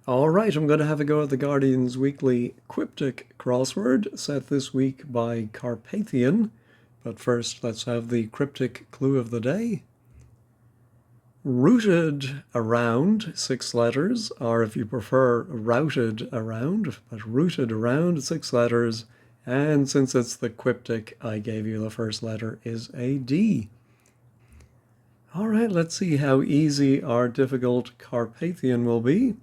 All right, I'm going to have a go at the Guardian's weekly Quiptic crossword, set this week by Carpathian. But first, let's have the cryptic clue of the day. Rooted around, 6 letters, or if you prefer, routed around, but rooted around, 6 letters. And since it's the Quiptic, I gave you the first letter is a D. All right, let's see how easy or difficult Carpathian will be.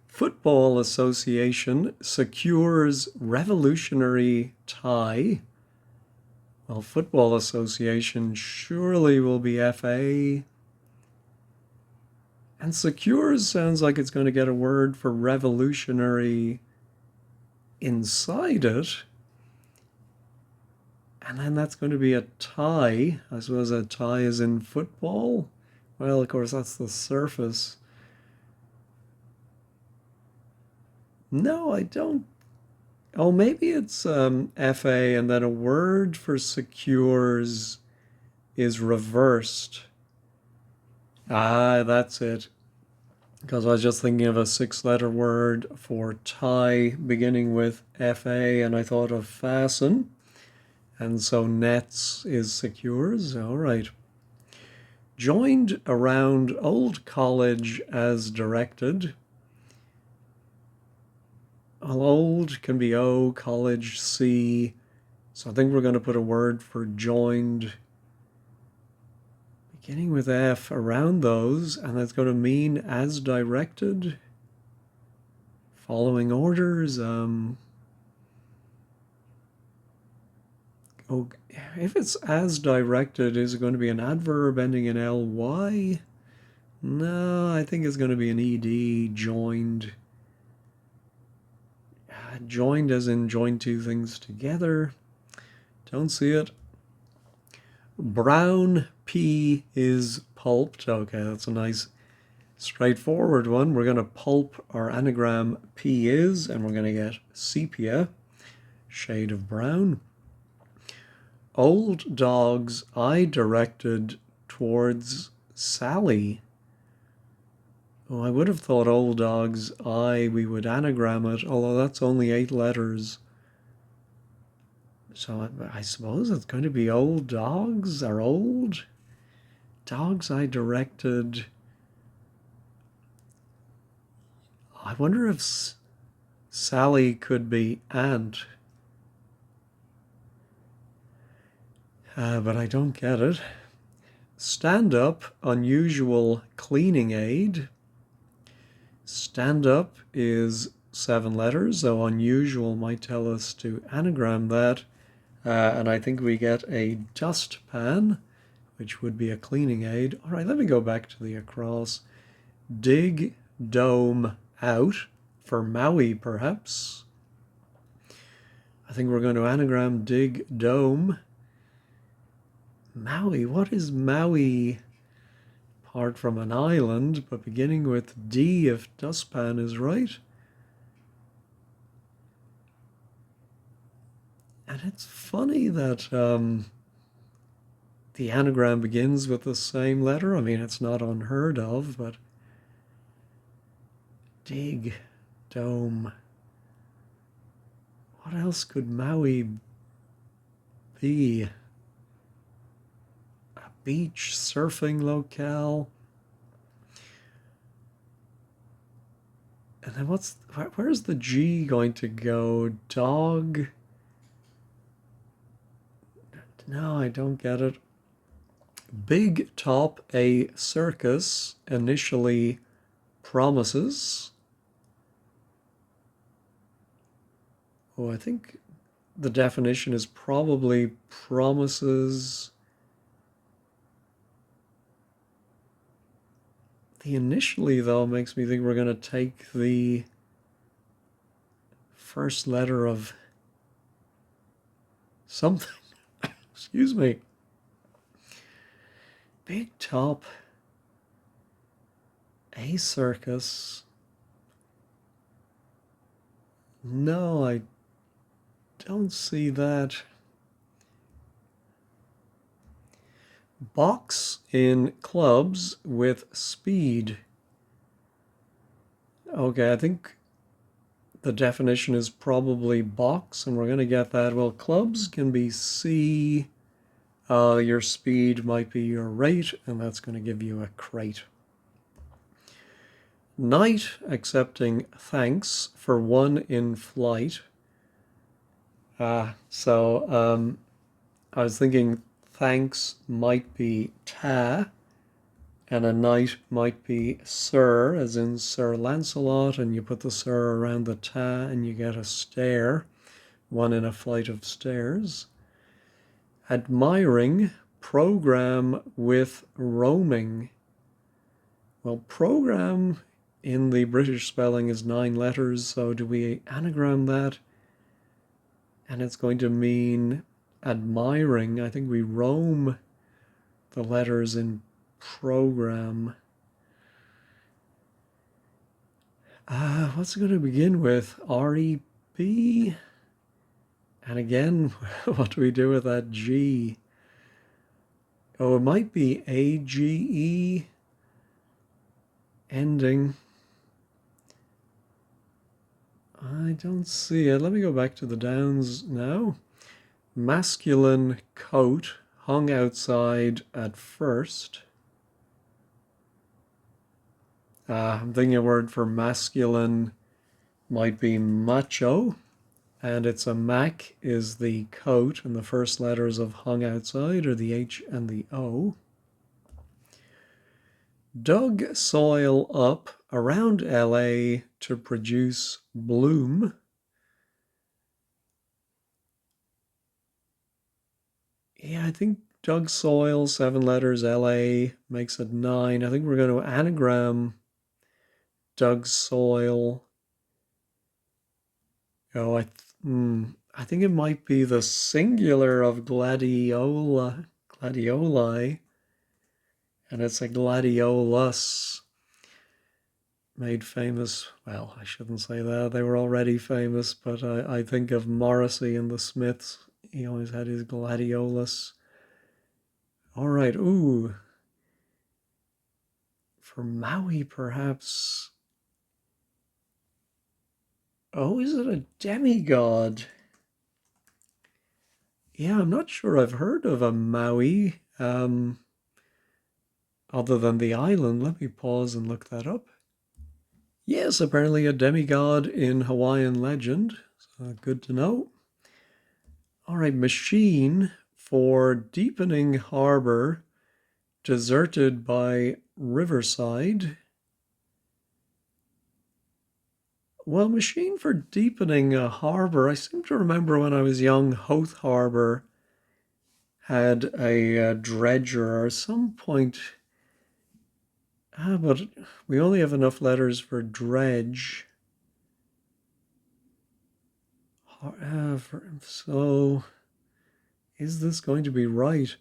Football Association secures revolutionary tie. Well, Football Association surely will be FA. And secures sounds like it's going to get a word for revolutionary inside it. And then that's going to be a tie. I suppose a tie is in football. Well, of course, that's the surface. No, I don't. Oh, maybe it's FA and then a word for secures is reversed. Ah, that's it. Because I was just thinking of a 6-letter word for tie beginning with FA and I thought of fasten. And so nets is secures. All right. Joined around old college as directed. Well, old can be O, college C. So I think we're going to put a word for joined beginning with F around those, and that's going to mean as directed. Following orders. Oh, if it's as directed, is it going to be an adverb ending in ly? No, I think it's going to be an ed, joined. Joined as in join two things together. Don't see it. Brown pea is pulped. Okay, that's a nice straightforward one. We're going to pulp our anagram P is, and we're going to get sepia, shade of brown. Old dog's eye directed towards Sally. Oh, I would have thought old dog's eye, we would anagram it, although that's only 8 letters. So I suppose it's going to be old dogs are old. Dogs eye directed. I wonder if Sally could be aunt. But I don't get it. Stand up, unusual cleaning aid. Stand up is 7 letters, so unusual might tell us to anagram that. And I think we get a dustpan, which would be a cleaning aid. All right, let me go back to the across. Dig dome out for Maui, perhaps. I think we're going to anagram dig dome. Maui, what is Maui? Apart from an island, but beginning with D if dustpan is right. And it's funny that the anagram begins with the same letter. I mean, it's not unheard of, but dig, dome. What else could Maui be? A beach, surfing locale. And then where's the G going to go? Dog? No, I don't get it. Big top a circus initially promises. Oh, I think the definition is probably promises. The initially, though, makes me think we're going to take the first letter of something. Excuse me. Big top, a circus. No, I don't see that. Box in clubs with speed. Okay, I think the definition is probably box, and we're going to get that. Well, clubs can be C. Your speed might be your rate, and that's going to give you a crate. Knight accepting thanks for one in flight. So I was thinking thanks might be ta, and a knight might be Sir, as in Sir Lancelot, and you put the Sir around the ta and you get a stair, one in a flight of stairs. Admiring program with roaming. Well, program in the British spelling is 9 letters, so do we anagram that? And it's going to mean admiring. I think we roam the letters in program. What's it going to begin with? R-E-B? And again, what do we do with that G? Oh, it might be A-G-E ending. I don't see it. Let me go back to the downs now. Masculine coat hung outside at first. I'm thinking a word for masculine might be macho, and it's a Mac is the coat, and the first letters of hung outside are the H and the O. Dug soil up around LA to produce bloom. Yeah, I think dug soil, 7 letters, LA makes it 9. I think we're going to anagram dug soil. Oh, I think it might be the singular of gladioli, and it's a gladiolus, made famous. Well, I shouldn't say that. They were already famous, but I think of Morrissey and the Smiths. He always had his gladiolus. All right, ooh. For Maui, perhaps. Oh, is it a demigod? Yeah, I'm not sure I've heard of a Maui, other than the island. Let me pause and look that up. Yes, apparently a demigod in Hawaiian legend. So good to know. All right, machine for deepening harbor, deserted by riverside. Well, machine for deepening a harbor. I seem to remember when I was young, Hoth Harbor had a dredger or some point. But we only have enough letters for dredge. So is this going to be right?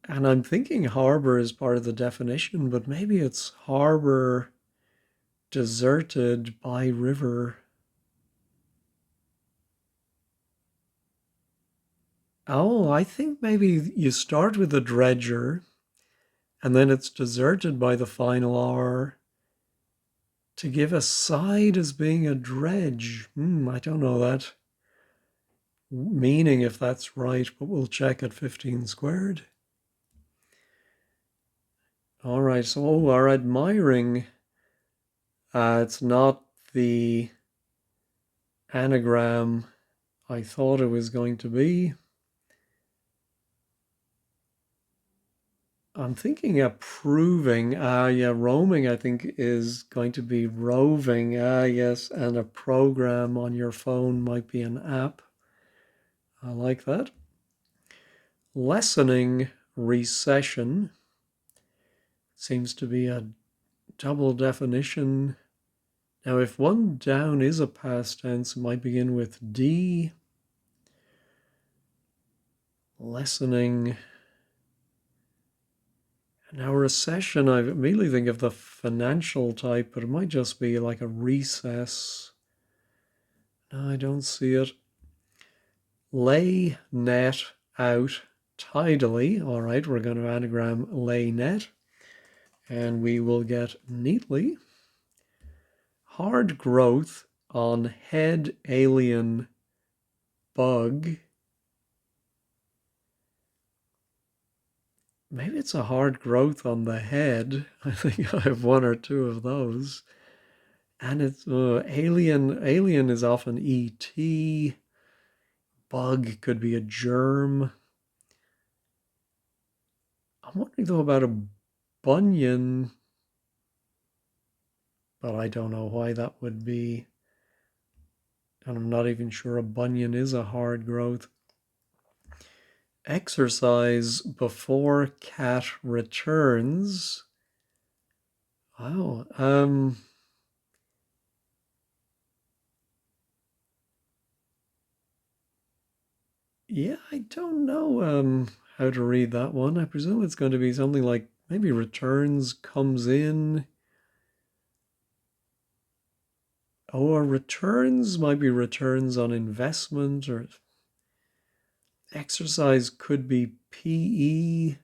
And I'm thinking harbor is part of the definition, but maybe it's harbor deserted by river. Oh, I think maybe you start with the dredger and then it's deserted by the final R to give a side as being a dredge. I don't know that meaning if that's right, but we'll check at 15 squared. All right, so our admiring, it's not the anagram I thought it was going to be. I'm thinking approving. Yeah, roaming I think is going to be roving. Yes, and a program on your phone might be an app. I like that. Lessening recession seems to be a double definition. Now, if one down is a past tense, it might begin with D. Lessening. Now, recession, I immediately think of the financial type, but it might just be like a recess. No, I don't see it. Lay net out tidily. All right, we're going to anagram lay net, and we will get neatly. hard growth on head alien bug. Maybe it's a hard growth on the head. I think I have one or two of those. And it's alien. Alien is often ET. Bug could be a germ. I'm wondering though about a bunion, but I don't know why that would be. And I'm not even sure a bunion is a hard growth. Exercise before cat returns. Wow. Yeah, I don't know how to read that one. I presume it's going to be something like maybe returns comes in. Or returns might be returns on investment, or exercise could be PE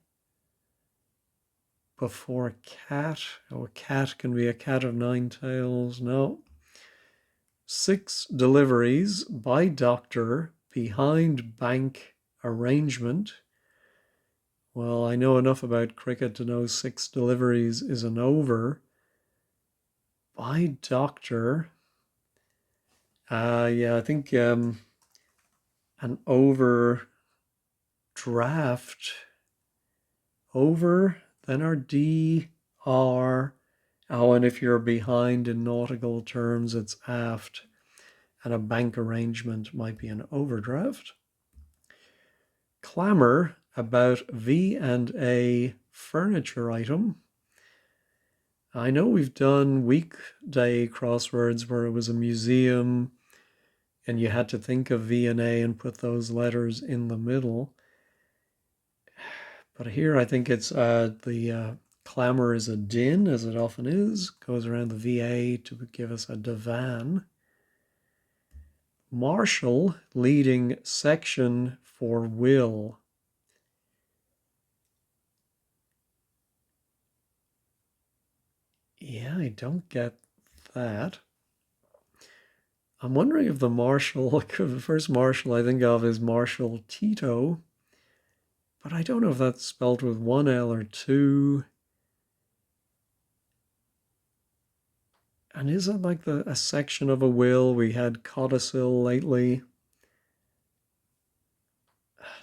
before cat. Or cat can be a cat of nine tails. No. 6 deliveries by doctor behind bank arrangement. Well, I know enough about cricket to know 6 deliveries is an over. By doctor. Yeah, I think an overdraft. Over, then our D, R. Oh, and if you're behind in nautical terms, it's aft. And a bank arrangement might be an overdraft. Clamour about V&A furniture item. I know we've done weekday crosswords where it was a museum and you had to think of V&A and put those letters in the middle. But here I think it's the clamour is a din, as it often is, goes around the VA to give us a divan. Marshal leading section for will. Yeah, I don't get that. I'm wondering if the marshal, the first marshal I think of is Marshal Tito, but I don't know if that's spelled with one L or two. And is it like a section of a will? We had codicil lately.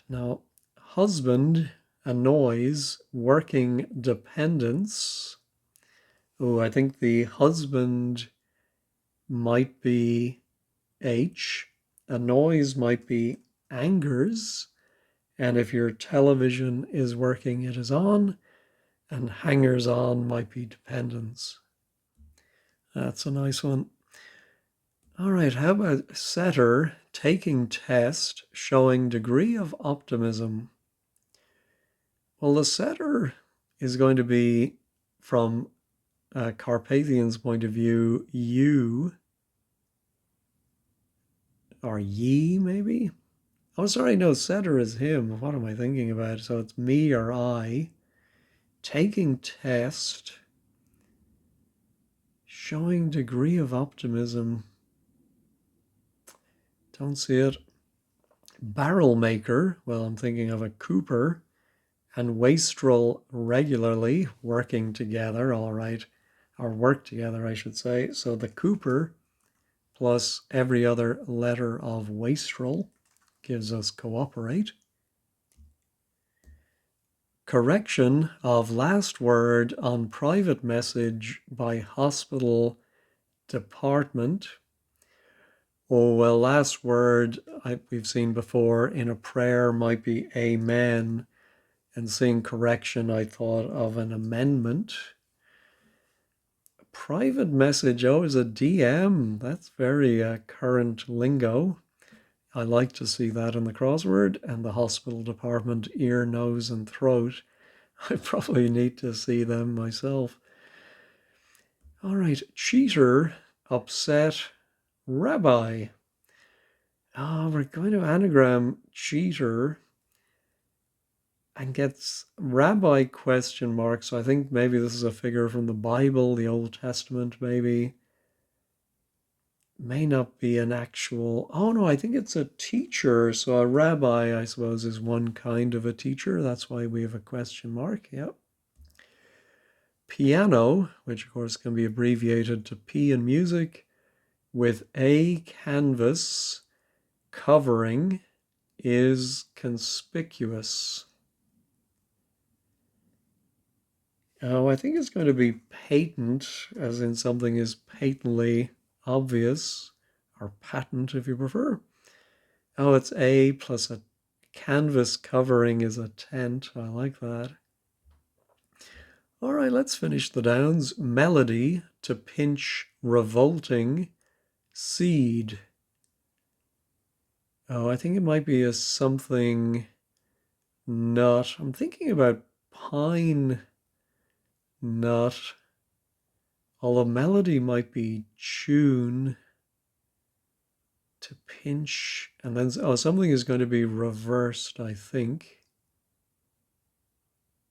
No. Husband annoys working dependents. Oh, I think the husband might be H. Annoys might be angers. And if your television is working, it is on. And hangers on might be dependents. That's a nice one. All right, how about setter taking test showing degree of optimism? Well, the setter is going to be, from Carpathian's point of view, you or ye, maybe? Oh, sorry, no, setter is him. What am I thinking about? So it's me or I. Taking test showing degree of optimism. Don't see it. Barrel maker. Well, I'm thinking of a cooper. And wastrel regularly, working together, all right. Or work together, I should say. So the cooper plus every other letter of wastrel gives us cooperate. Correction of last word on private message by hospital department. Oh, well, last word we've seen before in a prayer might be amen. And seeing correction, I thought of an amendment. Private message, oh, is a DM. That's very current lingo. I like to see that in the crossword. And the hospital department, ear, nose, and throat. I probably need to see them myself. All right, cheater, upset, rabbi. We're going to anagram cheater and gets rabbi question mark. So I think maybe this is a figure from the Bible, the Old Testament, maybe. may not be an actual, oh no, I think it's a teacher. So a rabbi, I suppose, is one kind of a teacher. That's why we have a question mark. Yep. Piano, which of course can be abbreviated to P in music, with a canvas covering is conspicuous. Oh, I think it's going to be patent, as in something is patently obvious, or patent if you prefer. Oh, it's a plus a canvas covering is a tent. I like that. All right, let's finish the downs. Melody, to pinch, revolting, seed. Oh, I think it might be a something nut. I'm thinking about pine nut. Although melody might be tune, to pinch, and then something is going to be reversed, I think.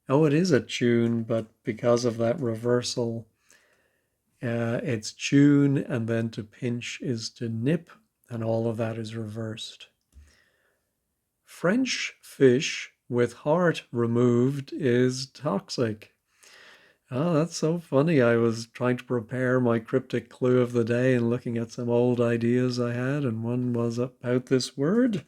Oh, it is a tune, but because of that reversal, it's tune, and then to pinch is to nip, and all of that is reversed. French fish with heart removed is toxic. Oh, that's so funny. I was trying to prepare my cryptic clue of the day and looking at some old ideas I had, and one was about this word.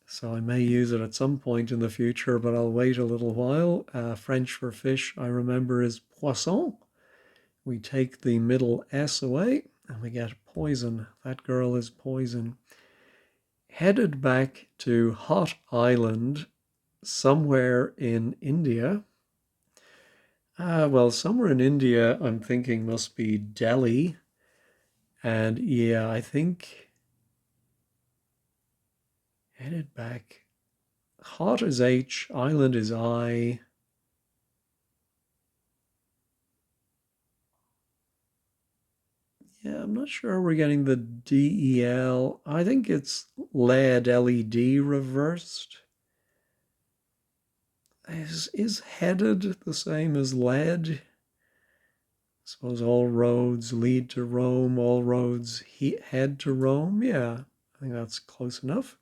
So I may use it at some point in the future, but I'll wait a little while. French for fish, I remember, is poisson. We take the middle S away and we get poison. That girl is poison. Headed back to Hot Island, somewhere in India. Well, somewhere in India, I'm thinking must be Delhi. And yeah, I think headed back. Hot is H, island is I. Yeah, I'm not sure we're getting the DEL. I think it's LED, LED reversed. Is headed the same as lead? I suppose all roads lead to Rome, all roads head to Rome. Yeah, I think that's close enough.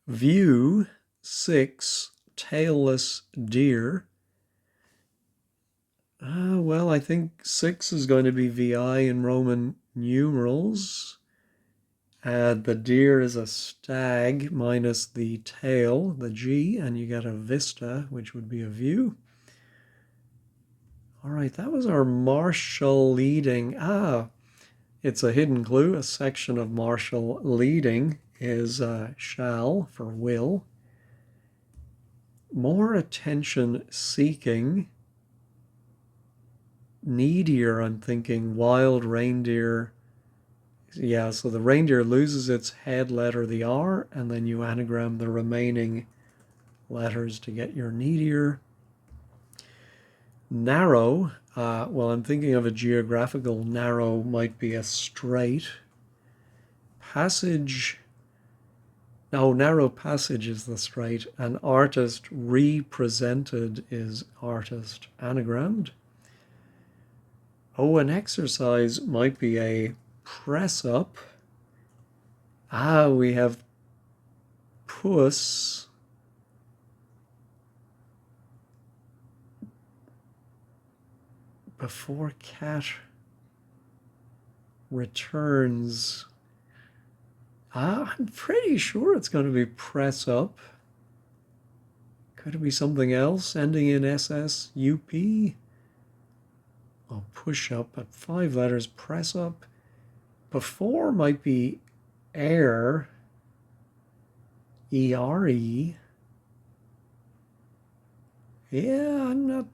View 6, tailless deer. Well, I think 6 is going to be VI in Roman numerals. The deer is a stag minus the tail, the G, and you get a vista, which would be a view. All right, that was our martial leading. It's a hidden clue. A section of martial leading is shall for will. More attention seeking. Needier, I'm thinking wild reindeer. Yeah, so the reindeer loses its head letter, the R, and then you anagram the remaining letters to get your needier. Narrow, well, I'm thinking of a geographical narrow might be a strait. Passage, no, narrow passage is the strait. An artist represented is artist anagrammed. Oh, an exercise might be a press up. We have puss. Before cat returns. I'm pretty sure it's going to be press up. Could it be something else ending in SS, UP? Oh, push up at 5 letters, press up. Before might be air, ERE. Yeah, I'm not,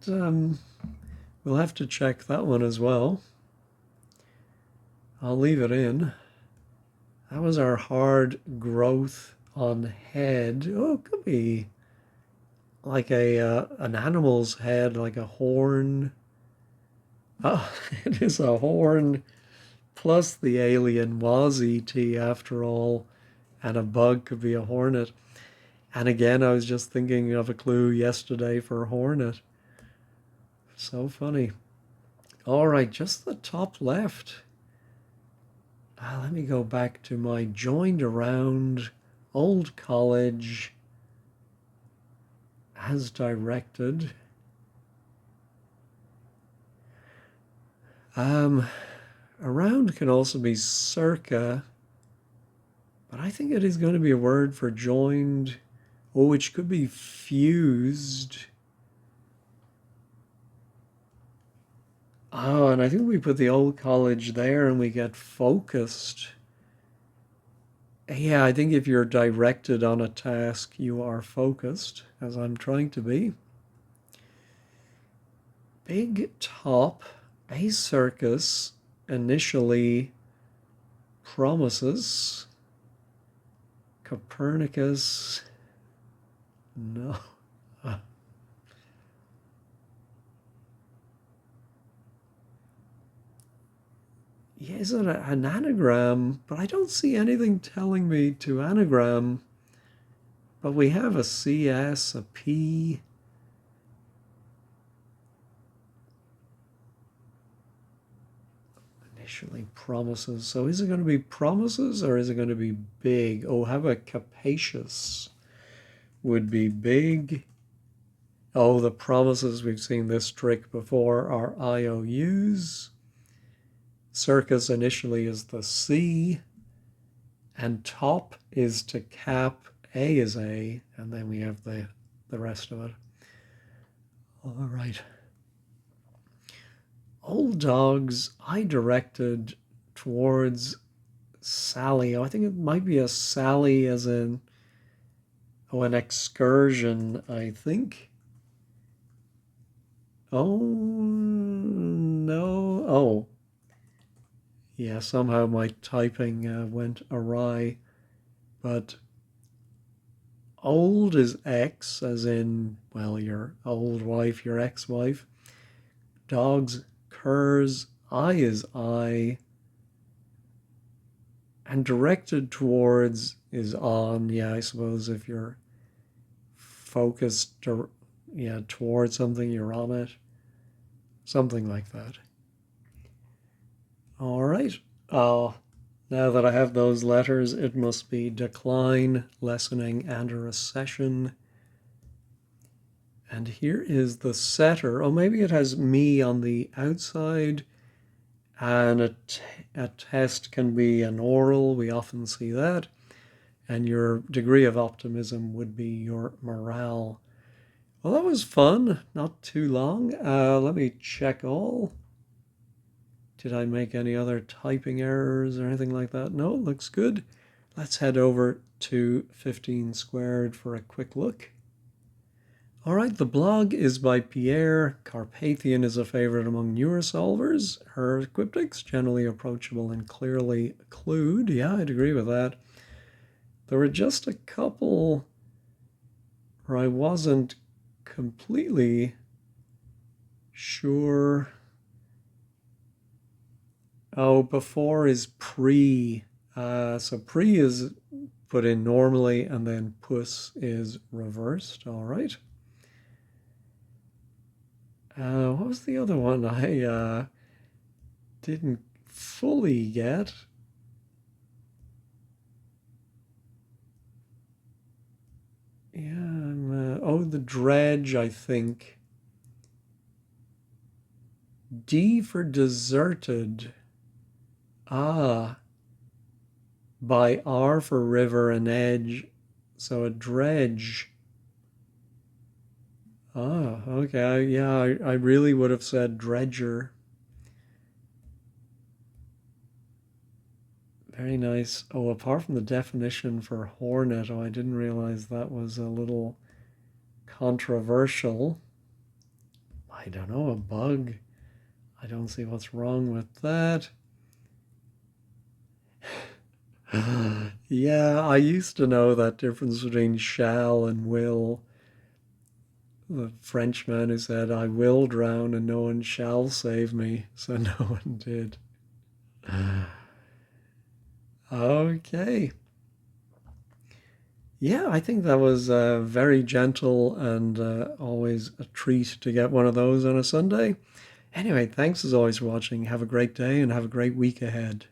we'll have to check that one as well. I'll leave it in. That was our hard growth on head. Oh, it could be like an animal's head, like a horn. Oh, it is a horn plus the alien was ET after all, and a bug could be a hornet. And again, I was just thinking of a clue yesterday for hornet. So funny. All right, just the top left. Let me go back to my joined around old college as directed. Around can also be circa, but I think it is going to be a word for joined, or which could be fused. Oh, and I think we put the old college there and we get focused. Yeah, I think if you're directed on a task, you are focused, as I'm trying to be. Big top, a circus, initially promises. Copernicus, no. Yeah, is it an anagram? But I don't see anything telling me to anagram. But we have a CS, a P. Initially promises. So is it going to be promises or is it going to be big? Oh, how about capacious? Would be big. Oh, the promises, we've seen this trick before, are IOUs. Circus initially is the C. And top is to cap. A is A. And then we have the rest of it. All right. Old dogs, I directed towards Sally. Oh, I think it might be a Sally as in, an excursion, I think. Oh, no. Oh, yeah, somehow my typing went awry. But old is X, as in, well, your old wife, your ex-wife. Dogs, curs, I is I. And directed towards is on. Yeah, I suppose if you're focused, towards something, you're on it. Something like that. All right. Now that I have those letters, it must be decline, lessening, and a recession. And here is the setter. Oh, maybe it has me on the outside. And a test can be an oral. We often see that. And your degree of optimism would be your morale. Well, that was fun. Not too long. Let me check all. Did I make any other typing errors or anything like that? No, looks good. Let's head over to 15 squared for a quick look. All right, the blog is by Pierre. Carpathian is a favorite among newer solvers. Her quiptics, generally approachable and clearly clued. Yeah, I'd agree with that. There were just a couple where I wasn't completely sure. Oh, before is pre. So pre is put in normally, and then puss is reversed. All right. What was the other one I didn't fully get? Yeah, the dredge, I think. D for deserted. Ah, by R for river and edge. So a dredge. Ah, okay. Yeah, I really would have said dredger. Very nice. Oh, apart from the definition for hornet, I didn't realize that was a little controversial. I don't know, a bug. I don't see what's wrong with that. Yeah, I used to know that difference between shall and will. The Frenchman who said, I will drown and no one shall save me. So no one did. Okay. Yeah, I think that was very gentle and always a treat to get one of those on a Sunday. Anyway, thanks as always for watching. Have a great day and have a great week ahead.